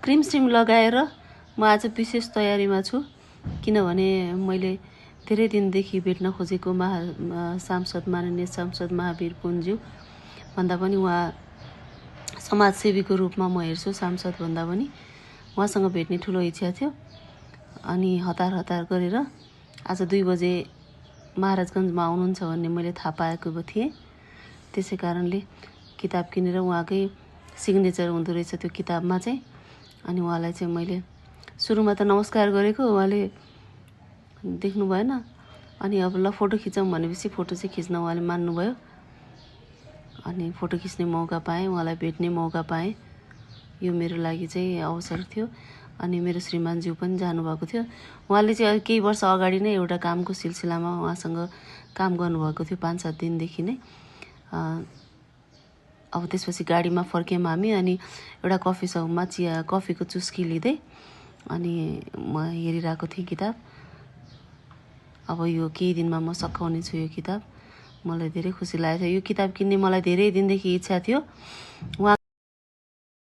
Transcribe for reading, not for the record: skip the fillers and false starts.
Cream स्रिम लगाएर म आज विशेष तयारीमा छु, किनभने मैले धेरै दिनदेखि भेट्न खोजेको माननीय सांसद महावीर पुनज्यू भन्दा पनि उहाँ समाजसेवीको रूपमा म हेर्छु। सांसद भन्दा पनि उहाँसँग भेट्ने ठुलो इच्छा थियो। अनि हतार गरेर आज 2 बजे महाराजगञ्जमा आउनुहुन्छ भन्ने मैले थाहा पाएको थिएँ। त्यसै कारणले किताब किनेर उहाँकै सिग्नेचर हुँदो रहेछ त्यो किताबमा चाहिँ। अनि उहाँलाई चाहिँ मैले सुरुमा त नमस्कार गरेको, उहाँले देख्नु भएन। अनि अब ल फोटो खिचौँ भनेपछि फोटो चाहिँ खिच्न उहाँले मान्नुभयो। अनि फोटो खिच्ने मौका पाएँ, उहाँलाई भेट्ने मौका पाएँ। यो मेरो लागि चाहिँ अवसर थियो। अनि मेरो श्रीमानज्यू पनि जानुभएको थियो। उहाँले चाहिँ केही वर्ष अगाडि नै एउटा कामको सिलसिलामा उहाँसँग काम गर्नुभएको थियो 5-7 दिनदेखि नै। अब त्यसपछि गाडीमा फर्क्यौँ हामी अनि एउटा कफी सपमा कफीको चुस्की लिँदै अनि म हेरिरहेको थिएँ किताब। अब यो केही दिनमा म सकाउने छु यो किताब। मलाई धेरै खुसी लागेको छ। यो किताब किन्ने मलाई धेरै दिनदेखि इच्छा थियो।